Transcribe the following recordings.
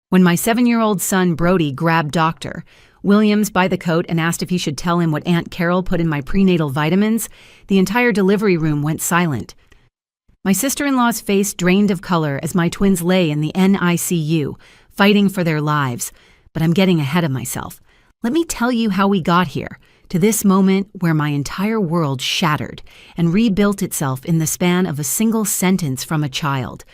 When my 7-year-old son Brody grabbed Dr. Williams by the coat and asked if he should tell him what Aunt Carol put in my prenatal vitamins, the entire delivery room went silent. My sister-in-law's face drained of color as my twins lay in the NICU, fighting for their lives. But I'm getting ahead of myself. Let me tell you how we got here, to this moment where my entire world shattered and rebuilt itself in the span of a single sentence from a child.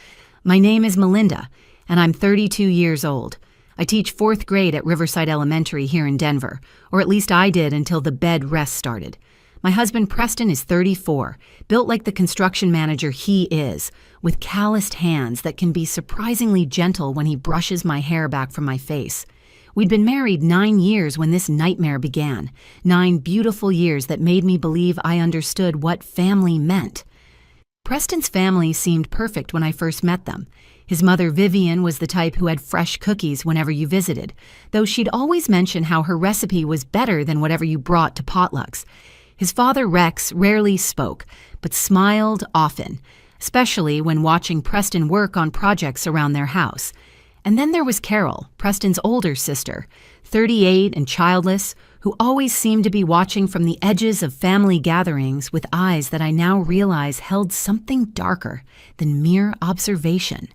My name is Melinda, and I'm 32 years old. I teach 4th grade at Riverside Elementary here in Denver, or at least I did until the bed rest started. My husband Preston is 34, built like the construction manager he is, with calloused hands that can be surprisingly gentle when he brushes my hair back from my face. We'd been married 9 years when this nightmare began, 9 beautiful years that made me believe I understood what family meant. Preston's family seemed perfect when I first met them. His mother, Vivian, was the type who had fresh cookies whenever you visited, though she'd always mention how her recipe was better than whatever you brought to potlucks. His father, Rex, rarely spoke, but smiled often, especially when watching Preston work on projects around their house. And then there was Carol, Preston's older sister, 38 and childless, who always seemed to be watching from the edges of family gatherings with eyes that I now realize held something darker than mere observation.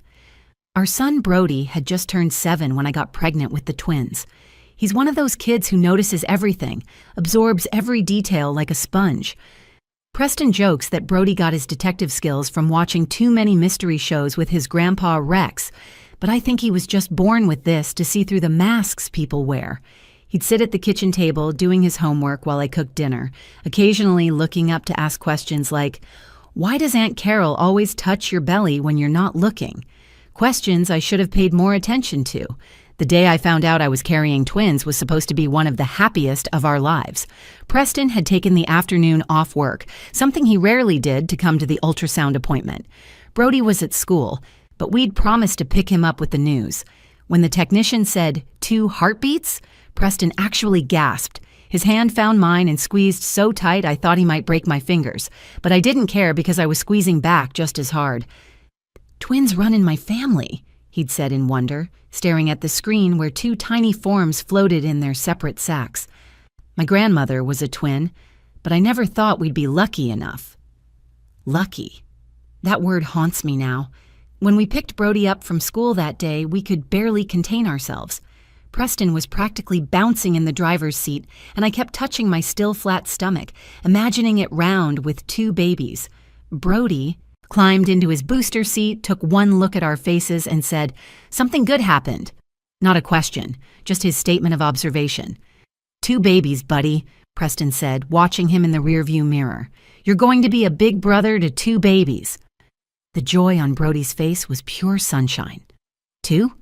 Our son Brody had just turned 7 when I got pregnant with the twins. He's one of those kids who notices everything, absorbs every detail like a sponge. Preston jokes that Brody got his detective skills from watching too many mystery shows with his grandpa Rex, but I think he was just born with this to see through the masks people wear. He'd sit at the kitchen table doing his homework while I cooked dinner, occasionally looking up to ask questions like, "Why does Aunt Carol always touch your belly when you're not looking?" Questions I should have paid more attention to. The day I found out I was carrying twins was supposed to be one of the happiest of our lives. Preston had taken the afternoon off work, something he rarely did to come to the ultrasound appointment. Brody was at school, but we'd promised to pick him up with the news. When the technician said, 2 heartbeats, Preston actually gasped. His hand found mine and squeezed so tight I thought he might break my fingers, but I didn't care because I was squeezing back just as hard. "Twins run in my family," he'd said in wonder, staring at the screen where 2 tiny forms floated in their separate sacks. My grandmother was a twin, but I never thought we'd be lucky enough. Lucky. That word haunts me now. When we picked Brody up from school that day, we could barely contain ourselves. Preston was practically bouncing in the driver's seat, and I kept touching my still flat stomach, imagining it round with 2 babies. Brody climbed into his booster seat, took one look at our faces, and said, "Something good happened." Not a question, just his statement of observation. "2 babies, buddy," Preston said, watching him in the rearview mirror. "You're going to be a big brother to 2 babies." The joy on Brody's face was pure sunshine. 2?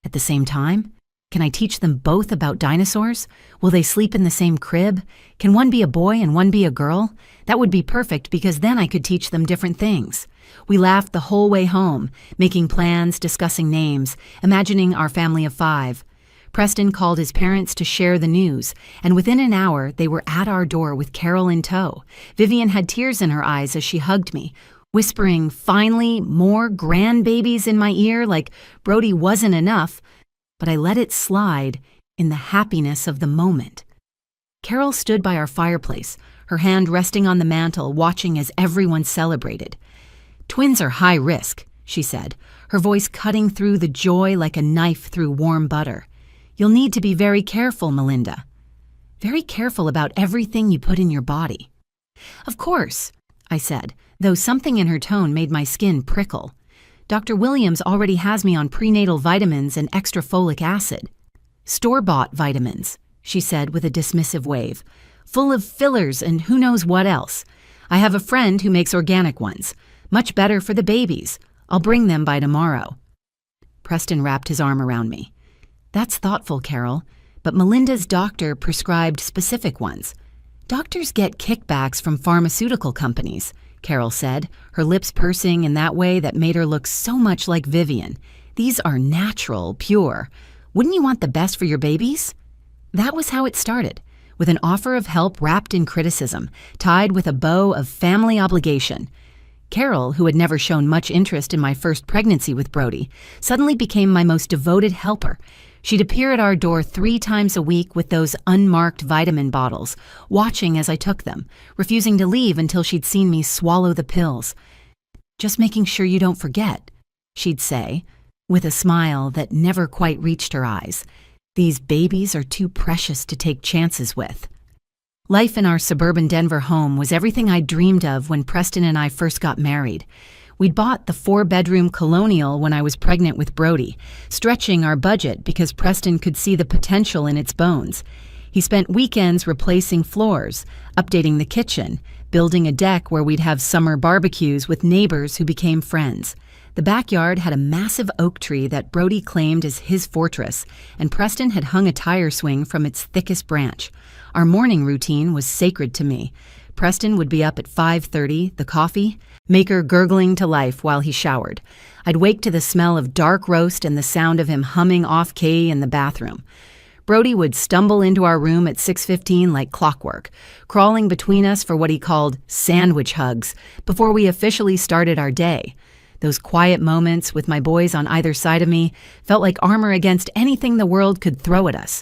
At the same time? Can I teach them both about dinosaurs? Will they sleep in the same crib? Can one be a boy and one be a girl? That would be perfect because then I could teach them different things. We laughed the whole way home, making plans, discussing names, imagining our family of 5. Preston called his parents to share the news, and within an hour they were at our door with Carol in tow. Vivian had tears in her eyes as she hugged me, whispering, "Finally, more grandbabies," in my ear like Brody wasn't enough, but I let it slide in the happiness of the moment. Carol stood by our fireplace, her hand resting on the mantel, watching as everyone celebrated. "Twins are high risk," she said, her voice cutting through the joy like a knife through warm butter. "You'll need to be very careful, Melinda. Very careful about everything you put in your body." "Of course," I said, though something in her tone made my skin prickle. "Dr. Williams already has me on prenatal vitamins and extra folic acid." "Store-bought vitamins," she said with a dismissive wave, "full of fillers and who knows what else. I have a friend who makes organic ones. Much better for the babies. I'll bring them by tomorrow." Preston wrapped his arm around me. "That's thoughtful, Carol, but Melinda's doctor prescribed specific ones. Doctors get kickbacks from pharmaceutical companies," Carol said, her lips pursing in that way that made her look so much like Vivian. "These are natural, pure. Wouldn't you want the best for your babies?" That was how it started, with an offer of help wrapped in criticism, tied with a bow of family obligation. Carol, who had never shown much interest in my first pregnancy with Brody, suddenly became my most devoted helper. She'd appear at our door 3 times a week with those unmarked vitamin bottles, watching as I took them, refusing to leave until she'd seen me swallow the pills. "Just making sure you don't forget," she'd say, with a smile that never quite reached her eyes. "These babies are too precious to take chances with." Life in our suburban Denver home was everything I dreamed of when Preston and I first got married. We'd bought the 4-bedroom colonial when I was pregnant with Brody, stretching our budget because Preston could see the potential in its bones. He spent weekends replacing floors, updating the kitchen, building a deck where we'd have summer barbecues with neighbors who became friends. The backyard had a massive oak tree that Brody claimed as his fortress, and Preston had hung a tire swing from its thickest branch. Our morning routine was sacred to me. Preston would be up at 5:30, the coffee maker gurgling to life while he showered. I'd wake to the smell of dark roast and the sound of him humming off-key in the bathroom. Brody would stumble into our room at 6:15 like clockwork, crawling between us for what he called sandwich hugs before we officially started our day. Those quiet moments with my boys on either side of me felt like armor against anything the world could throw at us.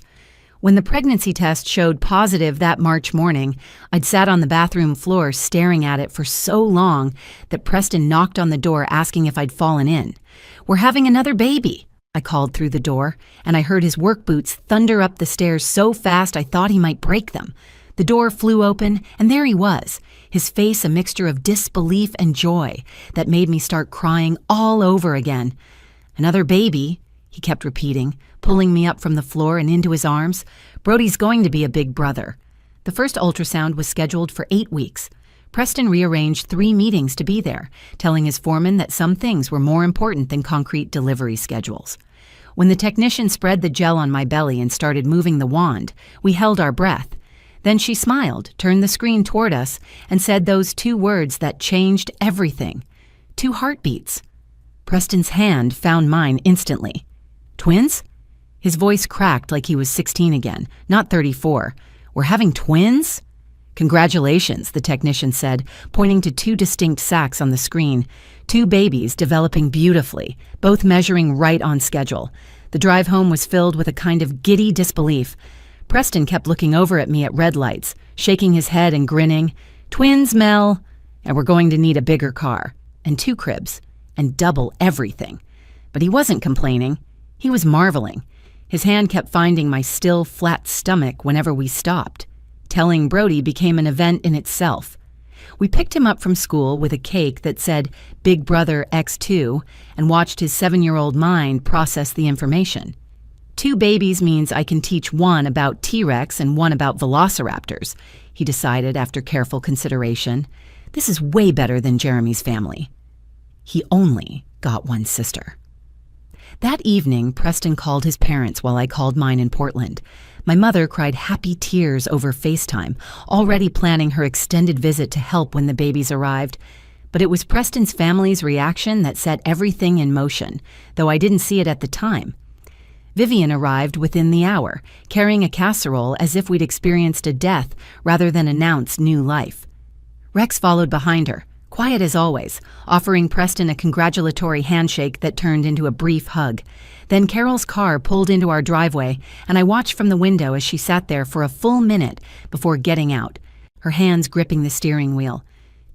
When the pregnancy test showed positive that March morning, I'd sat on the bathroom floor staring at it for so long that Preston knocked on the door asking if I'd fallen in. "We're having another baby," I called through the door, and I heard his work boots thunder up the stairs so fast I thought he might break them. The door flew open, and there he was, his face a mixture of disbelief and joy that made me start crying all over again. "Another baby," he kept repeating, pulling me up from the floor and into his arms. "Brody's going to be a big brother." The first ultrasound was scheduled for 8 weeks. Preston rearranged 3 meetings to be there, telling his foreman that some things were more important than concrete delivery schedules. When the technician spread the gel on my belly and started moving the wand, we held our breath. Then she smiled, turned the screen toward us, and said those 2 words that changed everything. 2 heartbeats. Preston's hand found mine instantly. "Twins?" His voice cracked like he was 16 again, not 34. "We're having twins?" "Congratulations," the technician said, pointing to 2 distinct sacs on the screen. 2 babies developing beautifully, both measuring right on schedule. The drive home was filled with a kind of giddy disbelief. Preston kept looking over at me at red lights, shaking his head and grinning. "Twins, Mel. And we're going to need a bigger car, and 2 cribs, and double everything." But he wasn't complaining. He was marveling. His hand kept finding my still, flat stomach whenever we stopped. Telling Brody became an event in itself. We picked him up from school with a cake that said Big Brother X2 and watched his 7-year-old mind process the information. 2 babies means I can teach 1 about T-Rex and 1 about velociraptors, he decided after careful consideration. This is way better than Jeremy's family. He only got 1 sister. That evening, Preston called his parents while I called mine in Portland. My mother cried happy tears over FaceTime, already planning her extended visit to help when the babies arrived. But it was Preston's family's reaction that set everything in motion, though I didn't see it at the time. Vivian arrived within the hour, carrying a casserole as if we'd experienced a death rather than announced new life. Rex followed behind her, quiet as always, offering Preston a congratulatory handshake that turned into a brief hug. Then Carol's car pulled into our driveway, and I watched from the window as she sat there for a full minute before getting out, her hands gripping the steering wheel.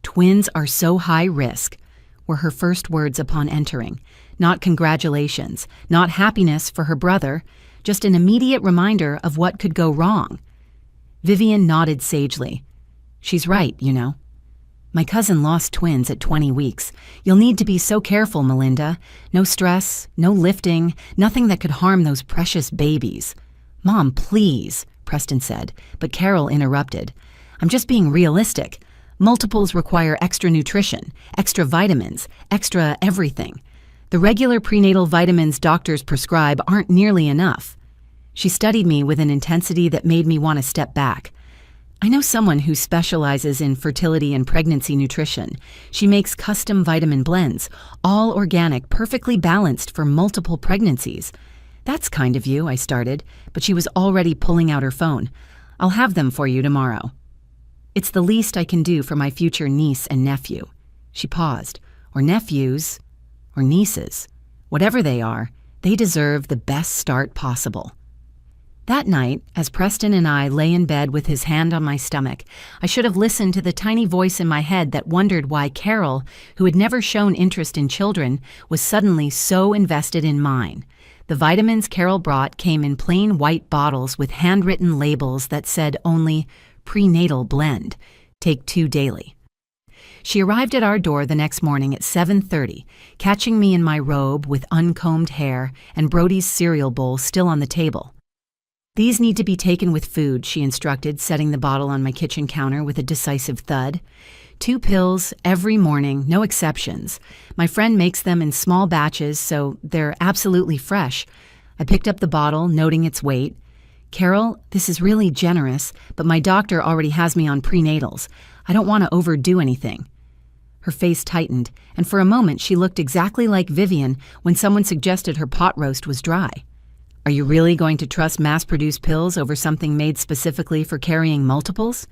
"Twins are so high risk," were her first words upon entering. Not congratulations, not happiness for her brother, just an immediate reminder of what could go wrong. Vivian nodded sagely. "She's right, you know. My cousin lost twins at 20 weeks. You'll need to be so careful, Melinda. No stress, no lifting, nothing that could harm those precious babies." "Mom, please," Preston said, but Carol interrupted. "I'm just being realistic. Multiples require extra nutrition, extra vitamins, extra everything. The regular prenatal vitamins doctors prescribe aren't nearly enough." She studied me with an intensity that made me want to step back. "I know someone who specializes in fertility and pregnancy nutrition. She makes custom vitamin blends, all organic, perfectly balanced for multiple pregnancies." "That's kind of you," I started, but she was already pulling out her phone. "I'll have them for you tomorrow." "It's the least I can do for my future niece and nephew." She paused. Or nephews, or nieces. Whatever they are, they deserve the best start possible. That night, as Preston and I lay in bed with his hand on my stomach, I should have listened to the tiny voice in my head that wondered why Carol, who had never shown interest in children, was suddenly so invested in mine. The vitamins Carol brought came in plain white bottles with handwritten labels that said only prenatal blend. Take 2 daily. She arrived at our door the next morning at 7:30, catching me in my robe with uncombed hair and Brody's cereal bowl still on the table. These need to be taken with food, she instructed, setting the bottle on my kitchen counter with a decisive thud. 2 pills every morning, no exceptions. My friend makes them in small batches, so they're absolutely fresh. I picked up the bottle, noting its weight. Carol, this is really generous, but my doctor already has me on prenatals. I don't want to overdo anything. Her face tightened, and for a moment she looked exactly like Vivian when someone suggested her pot roast was dry. Are you really going to trust mass-produced pills over something made specifically for carrying multiples?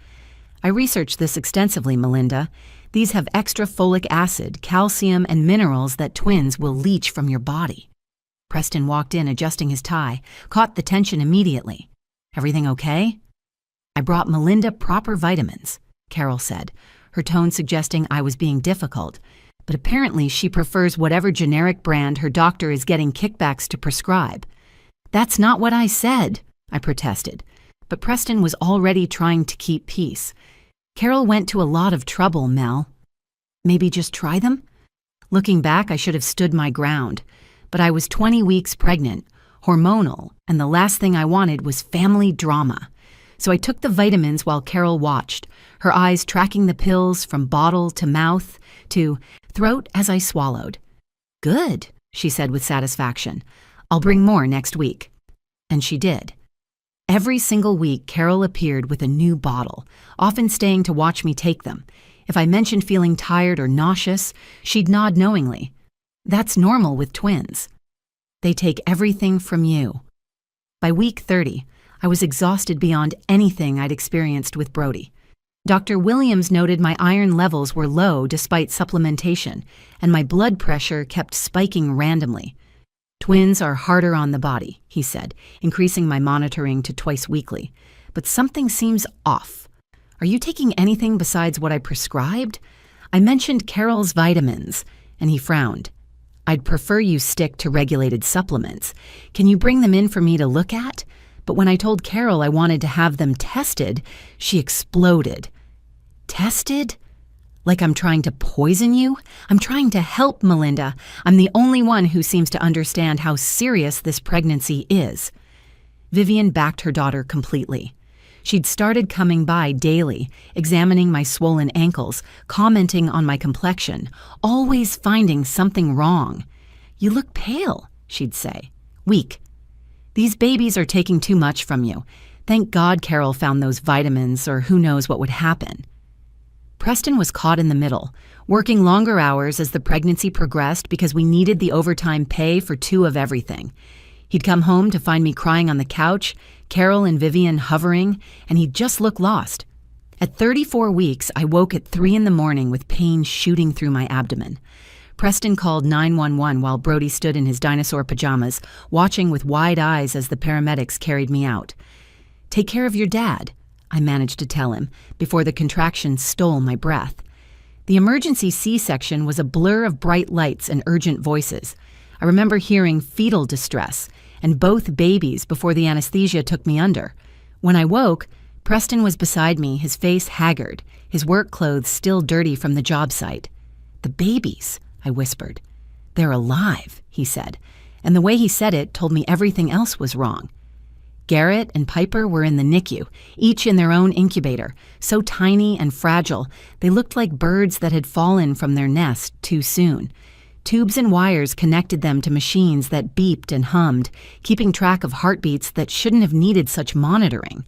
I researched this extensively, Melinda. These have extra folic acid, calcium, and minerals that twins will leach from your body. Preston walked in, adjusting his tie, caught the tension immediately. Everything okay? I brought Melinda proper vitamins, Carol said, her tone suggesting I was being difficult. But apparently she prefers whatever generic brand her doctor is getting kickbacks to prescribe. That's not what I said, I protested. But Preston was already trying to keep peace. Carol went to a lot of trouble, Mel. Maybe just try them? Looking back, I should have stood my ground. But I was 20 weeks pregnant, hormonal, and the last thing I wanted was family drama. So I took the vitamins while Carol watched, her eyes tracking the pills from bottle to mouth to throat as I swallowed. Good, she said with satisfaction. I'll bring more next week. And she did. Every single week, Carol appeared with a new bottle, often staying to watch me take them. If I mentioned feeling tired or nauseous, she'd nod knowingly. That's normal with twins. They take everything from you. By week 30, I was exhausted beyond anything I'd experienced with Brody. Dr. Williams noted my iron levels were low despite supplementation, and my blood pressure kept spiking randomly. Twins are harder on the body, he said, increasing my monitoring to twice weekly. But something seems off. Are you taking anything besides what I prescribed? I mentioned Carol's vitamins, and he frowned. I'd prefer you stick to regulated supplements. Can you bring them in for me to look at? But when I told Carol I wanted to have them tested, she exploded. Tested? Like I'm trying to poison you? I'm trying to help, Melinda. I'm the only one who seems to understand how serious this pregnancy is. Vivian backed her daughter completely. She'd started coming by daily, examining my swollen ankles, commenting on my complexion, always finding something wrong. You look pale, she'd say. Weak. These babies are taking too much from you. Thank God Carol found those vitamins, or who knows what would happen. Preston was caught in the middle, working longer hours as the pregnancy progressed because we needed the overtime pay for 2 of everything. He'd come home to find me crying on the couch, Carol and Vivian hovering, and he'd just look lost. At 34 weeks, I woke at 3 a.m. with pain shooting through my abdomen. Preston called 911 while Brody stood in his dinosaur pajamas, watching with wide eyes as the paramedics carried me out. Take care of your dad, I managed to tell him, before the contractions stole my breath. The emergency C-section was a blur of bright lights and urgent voices. I remember hearing fetal distress, and both babies before the anesthesia took me under. When I woke, Preston was beside me, his face haggard, his work clothes still dirty from the job site. The babies, I whispered. They're alive, he said, and the way he said it told me everything else was wrong. Garrett and Piper were in the NICU, each in their own incubator, so tiny and fragile, they looked like birds that had fallen from their nest too soon. Tubes and wires connected them to machines that beeped and hummed, keeping track of heartbeats that shouldn't have needed such monitoring.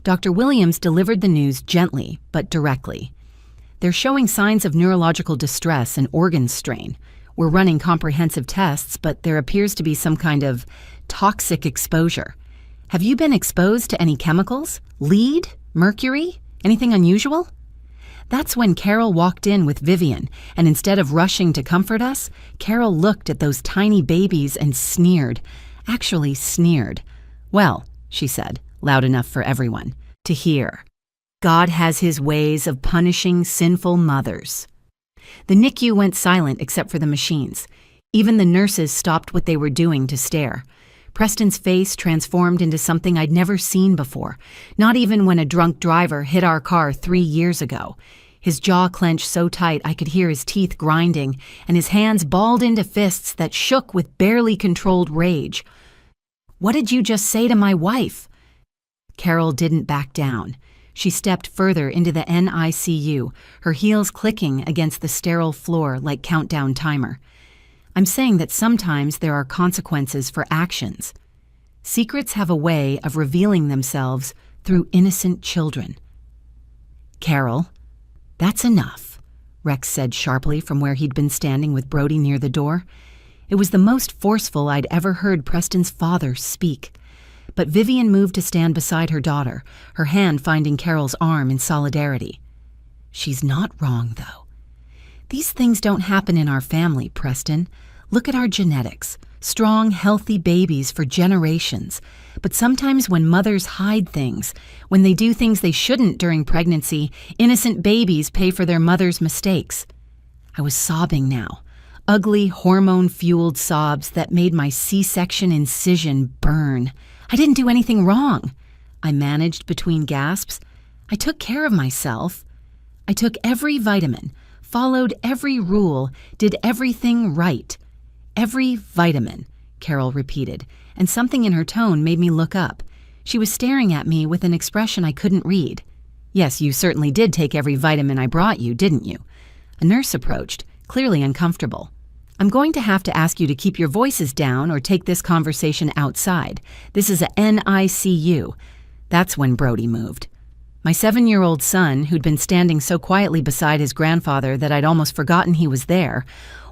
Dr. Williams delivered the news gently, but directly. They're showing signs of neurological distress and organ strain. We're running comprehensive tests, but there appears to be some kind of toxic exposure. Have you been exposed to any chemicals? Lead? Mercury? Anything unusual? That's when Carol walked in with Vivian, and instead of rushing to comfort us, Carol looked at those tiny babies and sneered. Actually sneered. "Well," she said, loud enough for everyone to hear, "God has his ways of punishing sinful mothers." The NICU went silent except for the machines. Even the nurses stopped what they were doing to stare. Preston's face transformed into something I'd never seen before, not even when a drunk driver hit our car 3 years ago. His jaw clenched so tight I could hear his teeth grinding, and his hands balled into fists that shook with barely controlled rage. "What did you just say to my wife?" Carol didn't back down. She stepped further into the NICU, her heels clicking against the sterile floor like countdown timer. "I'm saying that sometimes there are consequences for actions. Secrets have a way of revealing themselves through innocent children." "Carol, that's enough," Rex said sharply from where he'd been standing with Brody near the door. It was the most forceful I'd ever heard Preston's father speak. But Vivian moved to stand beside her daughter, her hand finding Carol's arm in solidarity. "She's not wrong, though. These things don't happen in our family, Preston. Look at our genetics. Strong, healthy babies for generations. But sometimes when mothers hide things, when they do things they shouldn't during pregnancy, innocent babies pay for their mother's mistakes." I was sobbing now. Ugly, hormone-fueled sobs that made my C-section incision burn. I didn't do anything wrong. I managed between gasps. I took care of myself. I took every vitamin, followed every rule, did everything right. "Every vitamin," Carol repeated, and something in her tone made me look up. She was staring at me with an expression I couldn't read. "Yes, you certainly did take every vitamin I brought you, didn't you?" A nurse approached, clearly uncomfortable. "I'm going to have to ask you to keep your voices down or take this conversation outside. This is a NICU." That's when Brody moved. My 7-year-old son, who'd been standing so quietly beside his grandfather that I'd almost forgotten he was there,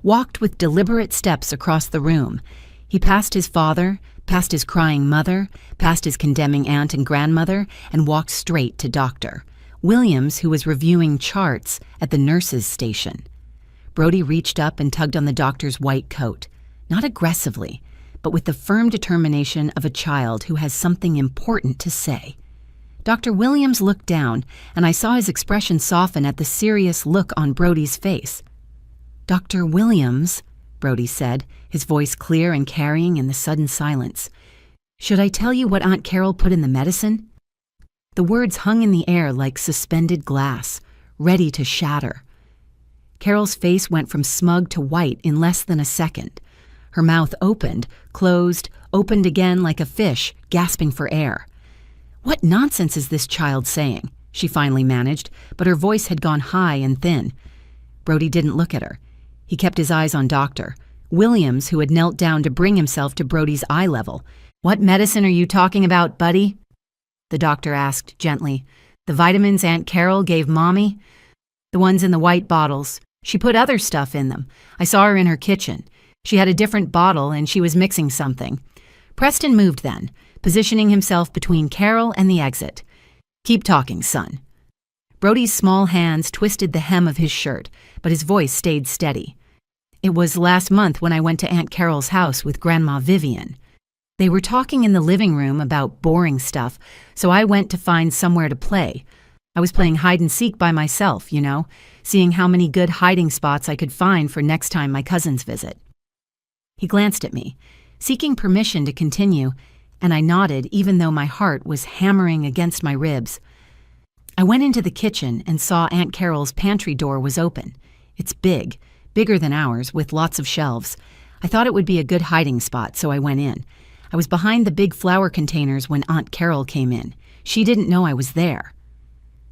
walked with deliberate steps across the room. He passed his father, past his crying mother, past his condemning aunt and grandmother, and walked straight to Dr. Williams, who was reviewing charts at the nurses' station. Brody reached up and tugged on the doctor's white coat, not aggressively, but with the firm determination of a child who has something important to say. Dr. Williams looked down, and I saw his expression soften at the serious look on Brody's face. "Dr. Williams," Brody said, his voice clear and carrying in the sudden silence, "should I tell you what Aunt Carol put in the medicine?" The words hung in the air like suspended glass, ready to shatter. Carol's face went from smug to white in less than a second. Her mouth opened, closed, opened again like a fish, gasping for air. "What nonsense is this child saying?" she finally managed, but her voice had gone high and thin. Brody didn't look at her. He kept his eyes on Dr. Williams, who had knelt down to bring himself to Brody's eye level. "What medicine are you talking about, buddy?" the doctor asked gently. "The vitamins Aunt Carol gave Mommy?" "The ones in the white bottles. She put other stuff in them. I saw her in her kitchen. She had a different bottle and she was mixing something." Preston moved then, positioning himself between Carol and the exit. "Keep talking, son." Brody's small hands twisted the hem of his shirt, but his voice stayed steady. "It was last month when I went to Aunt Carol's house with Grandma Vivian. They were talking in the living room about boring stuff, so I went to find somewhere to play. I was playing hide and seek by myself, seeing how many good hiding spots I could find for next time my cousins visit." He glanced at me, seeking permission to continue, and I nodded even though my heart was hammering against my ribs. I went into the kitchen and saw Aunt Carol's pantry door was open. It's big, bigger than ours, with lots of shelves. I thought it would be a good hiding spot, so I went in. I was behind the big flour containers when Aunt Carol came in. She didn't know I was there.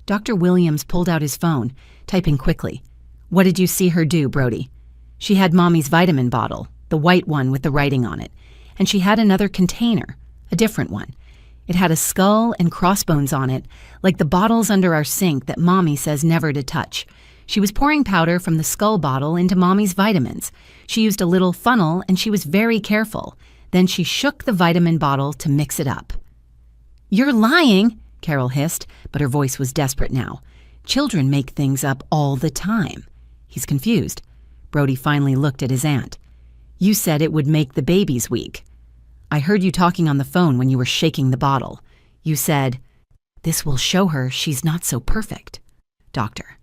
Dr. Williams pulled out his phone, typing quickly. "What did you see her do, Brody?" "She had Mommy's vitamin bottle, the white one with the writing on it, and she had another container, a different one. It had a skull and crossbones on it, like the bottles under our sink that Mommy says never to touch. She was pouring powder from the skull bottle into Mommy's vitamins. She used a little funnel and she was very careful. Then she shook the vitamin bottle to mix it up." "You're lying," Carol hissed, but her voice was desperate now. Children make things up all the time. He's confused. Brody finally looked at his aunt. You said it would make the babies weak. I heard you talking on the phone when you were shaking the bottle. You said, this will show her she's not so perfect. Doctor.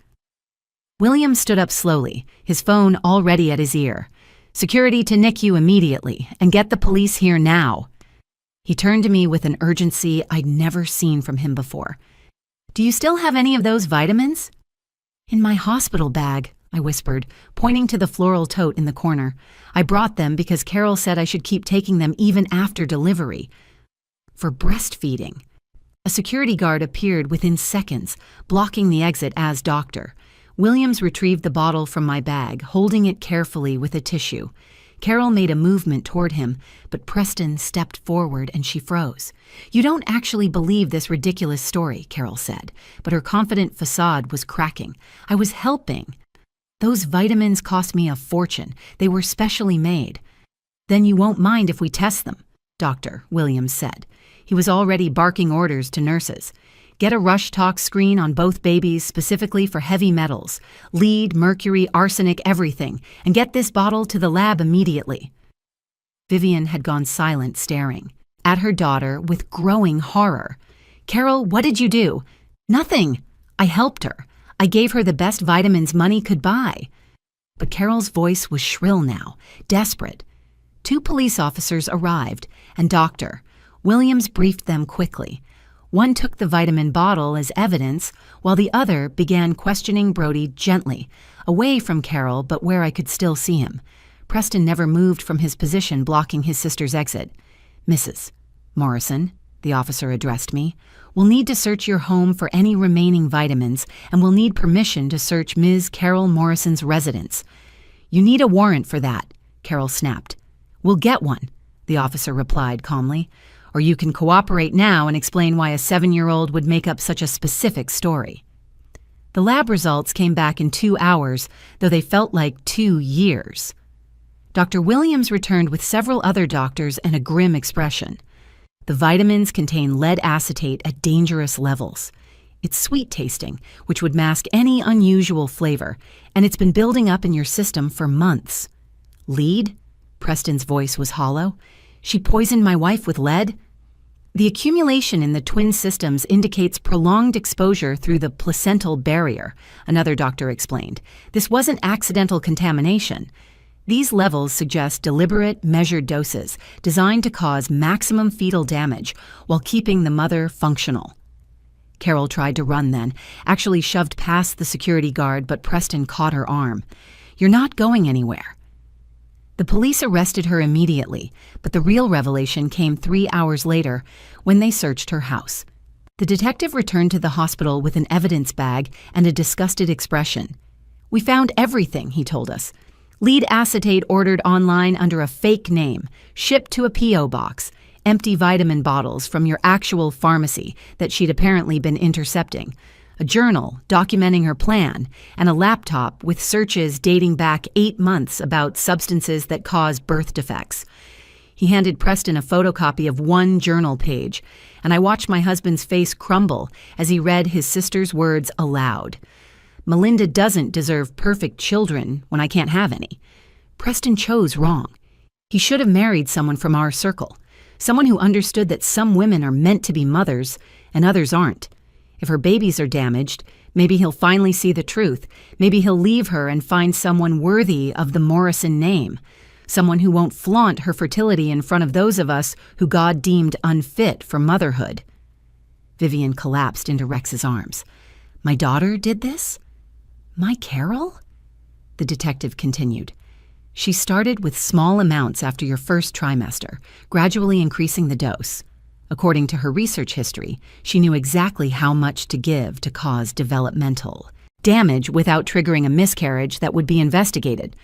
William stood up slowly, his phone already at his ear. Security to NICU immediately, and get the police here now. He turned to me with an urgency I'd never seen from him before. Do you still have any of those vitamins? In my hospital bag, I whispered, pointing to the floral tote in the corner. I brought them because Carol said I should keep taking them even after delivery. For breastfeeding. A security guard appeared within seconds, blocking the exit as doctor. Williams retrieved the bottle from my bag, holding it carefully with a tissue. Carol made a movement toward him, but Preston stepped forward and she froze. You don't actually believe this ridiculous story, Carol said, but her confident facade was cracking. I was helping. Those vitamins cost me a fortune. They were specially made. Then you won't mind if we test them, Dr. Williams said. He was already barking orders to nurses. Get a rush talk screen on both babies specifically for heavy metals, lead, mercury, arsenic, everything, and get this bottle to the lab immediately. Vivian had gone silent, staring at her daughter with growing horror. Carol, what did you do? Nothing. I helped her. I gave her the best vitamins money could buy. But Carol's voice was shrill now, desperate. 2 police officers arrived, and Dr. Williams briefed them quickly. One took the vitamin bottle as evidence, while the other began questioning Brody gently, away from Carol but where I could still see him. Preston never moved from his position blocking his sister's exit. Mrs. Morrison, the officer addressed me, we'll need to search your home for any remaining vitamins, and we'll need permission to search Ms. Carol Morrison's residence. You need a warrant for that, Carol snapped. We'll get one, the officer replied calmly. Or you can cooperate now and explain why a 7-year-old would make up such a specific story. The lab results came back in 2 hours, though they felt like 2 years. Dr. Williams returned with several other doctors and a grim expression. The vitamins contain lead acetate at dangerous levels. It's sweet tasting, which would mask any unusual flavor, and it's been building up in your system for months. Lead? Preston's voice was hollow. She poisoned my wife with lead? The accumulation in the twin systems indicates prolonged exposure through the placental barrier, another doctor explained. This wasn't accidental contamination. These levels suggest deliberate, measured doses designed to cause maximum fetal damage while keeping the mother functional. Carol tried to run then, actually shoved past the security guard, but Preston caught her arm. You're not going anywhere. The police arrested her immediately, but the real revelation came 3 hours later when they searched her house. The detective returned to the hospital with an evidence bag and a disgusted expression. We found everything, he told us. Lead acetate ordered online under a fake name, shipped to a P.O. box, empty vitamin bottles from your actual pharmacy that she'd apparently been intercepting, a journal documenting her plan, and a laptop with searches dating back 8 months about substances that cause birth defects. He handed Preston a photocopy of one journal page, and I watched my husband's face crumble as he read his sister's words aloud. Melinda doesn't deserve perfect children when I can't have any. Preston chose wrong. He should have married someone from our circle, someone who understood that some women are meant to be mothers and others aren't. If her babies are damaged, maybe he'll finally see the truth. Maybe he'll leave her and find someone worthy of the Morrison name, someone who won't flaunt her fertility in front of those of us who God deemed unfit for motherhood. Vivian collapsed into Rex's arms. My daughter did this? My Carol? The detective continued. She started with small amounts after your first trimester, gradually increasing the dose. According to her research history, she knew exactly how much to give to cause developmental damage without triggering a miscarriage that would be investigated.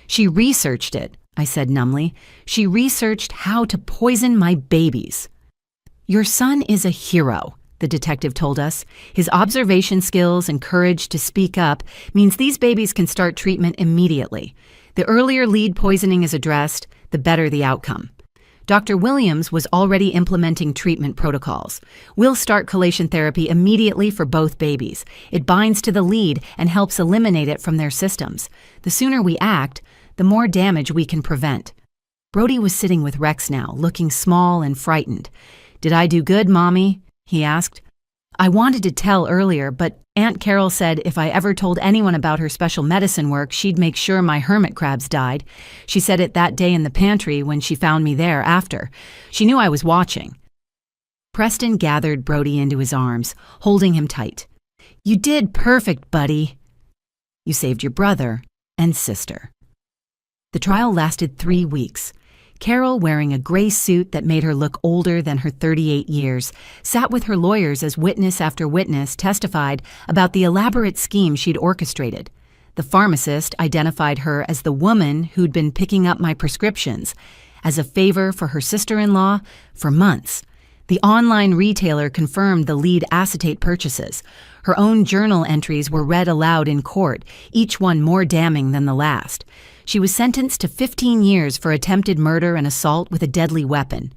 She researched it, I said numbly. She researched how to poison my babies. Your son is a hero, the detective told us. His observation skills and courage to speak up means these babies can start treatment immediately. The earlier lead poisoning is addressed, the better the outcome. Dr. Williams was already implementing treatment protocols. We'll start chelation therapy immediately for both babies. It binds to the lead and helps eliminate it from their systems. The sooner we act, the more damage we can prevent. Brody was sitting with Rex now, looking small and frightened. "Did I do good, Mommy?" he asked. "I wanted to tell earlier, but Aunt Carol said if I ever told anyone about her special medicine work, she'd make sure my hermit crabs died. She said it that day in the pantry when she found me there after. She knew I was watching." Preston gathered Brody into his arms, holding him tight. "You did perfect, buddy. You saved your brother and sister." The trial lasted 3 weeks. Carol, wearing a gray suit that made her look older than her 38 years, sat with her lawyers as witness after witness testified about the elaborate scheme she'd orchestrated. The pharmacist identified her as the woman who'd been picking up my prescriptions, as a favor for her sister-in-law for months. The online retailer confirmed the lead acetate purchases. Her own journal entries were read aloud in court, each one more damning than the last. She was sentenced to 15 years for attempted murder and assault with a deadly weapon.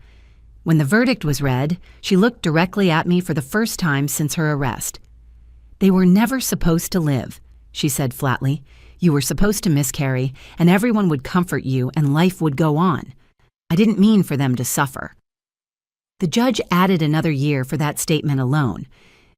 When the verdict was read, she looked directly at me for the first time since her arrest. "They were never supposed to live," she said flatly. "You were supposed to miscarry, and everyone would comfort you and life would go on. I didn't mean for them to suffer." The judge added another year for that statement alone.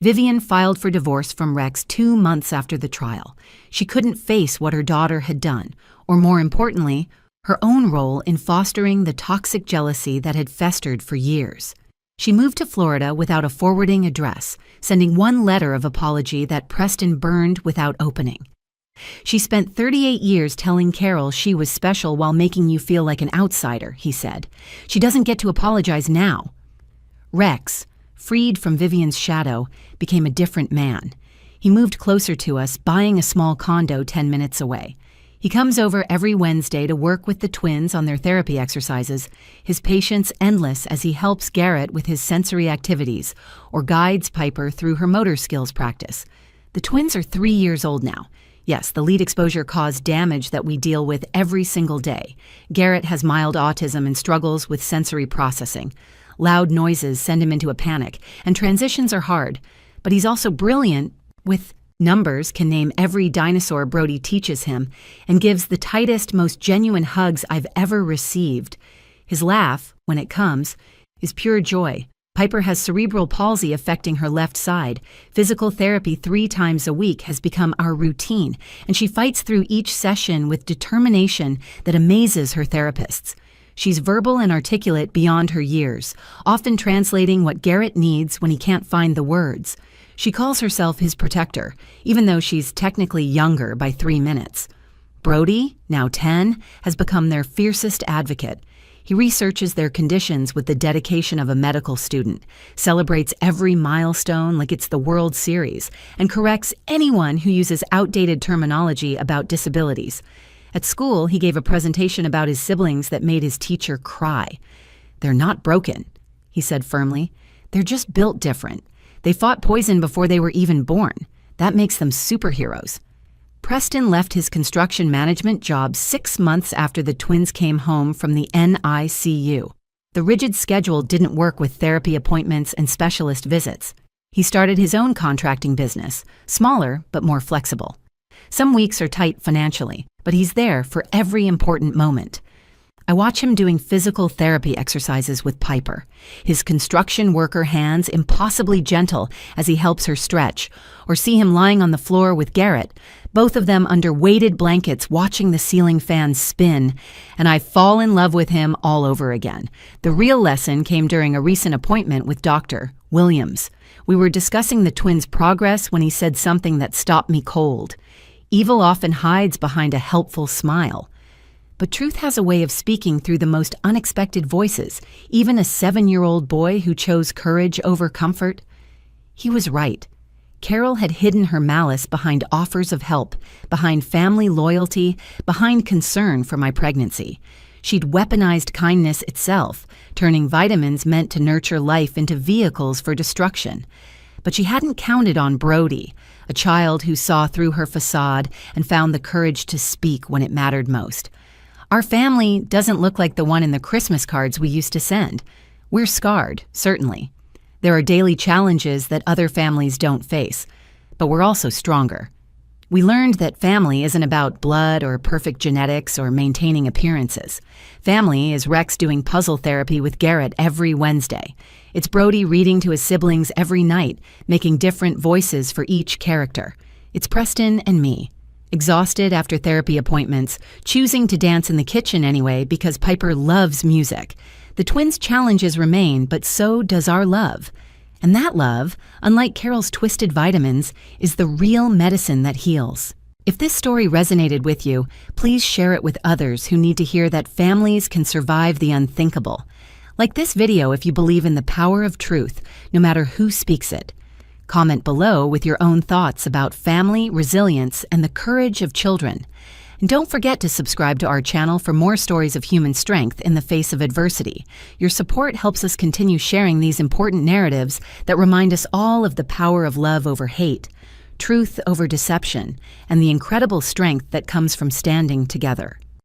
Vivian filed for divorce from Rex 2 months after the trial. She couldn't face what her daughter had done, or more importantly, her own role in fostering the toxic jealousy that had festered for years. She moved to Florida without a forwarding address, sending one letter of apology that Preston burned without opening. "She spent 38 years telling Carol she was special while making you feel like an outsider," he said. "She doesn't get to apologize now." Rex, freed from Vivian's shadow, became a different man. He moved closer to us, buying a small condo 10 minutes away. He comes over every Wednesday to work with the twins on their therapy exercises, his patience endless as he helps Garrett with his sensory activities or guides Piper through her motor skills practice. The twins are 3 years old now. Yes, the lead exposure caused damage that we deal with every single day. Garrett has mild autism and struggles with sensory processing. Loud noises send him into a panic, and transitions are hard. But he's also brilliant with numbers, can name every dinosaur Brody teaches him, and gives the tightest, most genuine hugs I've ever received. His laugh, when it comes, is pure joy. Piper has cerebral palsy affecting her left side. Physical therapy 3 times a week has become our routine, and she fights through each session with determination that amazes her therapists. She's verbal and articulate beyond her years, often translating what Garrett needs when he can't find the words. She calls herself his protector, even though she's technically younger by 3 minutes. Brody, now 10, has become their fiercest advocate. He researches their conditions with the dedication of a medical student, celebrates every milestone like it's the World Series, and corrects anyone who uses outdated terminology about disabilities. At school, he gave a presentation about his siblings that made his teacher cry. "They're not broken," he said firmly. "They're just built different. They fought poison before they were even born. That makes them superheroes." Preston left his construction management job 6 months after the twins came home from the NICU. The rigid schedule didn't work with therapy appointments and specialist visits. He started his own contracting business, smaller but more flexible. Some weeks are tight financially, but he's there for every important moment. I watch him doing physical therapy exercises with Piper, his construction worker hands impossibly gentle as he helps her stretch, or see him lying on the floor with Garrett, both of them under weighted blankets watching the ceiling fans spin, and I fall in love with him all over again. The real lesson came during a recent appointment with Dr. Williams. We were discussing the twins' progress when he said something that stopped me cold. Evil often hides behind a helpful smile. But truth has a way of speaking through the most unexpected voices, even a 7-year-old boy who chose courage over comfort. He was right. Carol had hidden her malice behind offers of help, behind family loyalty, behind concern for my pregnancy. She'd weaponized kindness itself, turning vitamins meant to nurture life into vehicles for destruction. But she hadn't counted on Brody, a child who saw through her facade and found the courage to speak when it mattered most. Our family doesn't look like the one in the Christmas cards we used to send. We're scarred, certainly. There are daily challenges that other families don't face, but we're also stronger. We learned that family isn't about blood or perfect genetics or maintaining appearances. Family is Rex doing puzzle therapy with Garrett every Wednesday. It's Brody reading to his siblings every night, making different voices for each character. It's Preston and me, exhausted after therapy appointments, choosing to dance in the kitchen anyway because Piper loves music. The twins' challenges remain, but so does our love. And that love, unlike Carol's twisted vitamins, is the real medicine that heals. If this story resonated with you, please share it with others who need to hear that families can survive the unthinkable. Like this video if you believe in the power of truth, no matter who speaks it. Comment below with your own thoughts about family, resilience, and the courage of children. And don't forget to subscribe to our channel for more stories of human strength in the face of adversity. Your support helps us continue sharing these important narratives that remind us all of the power of love over hate, truth over deception, and the incredible strength that comes from standing together.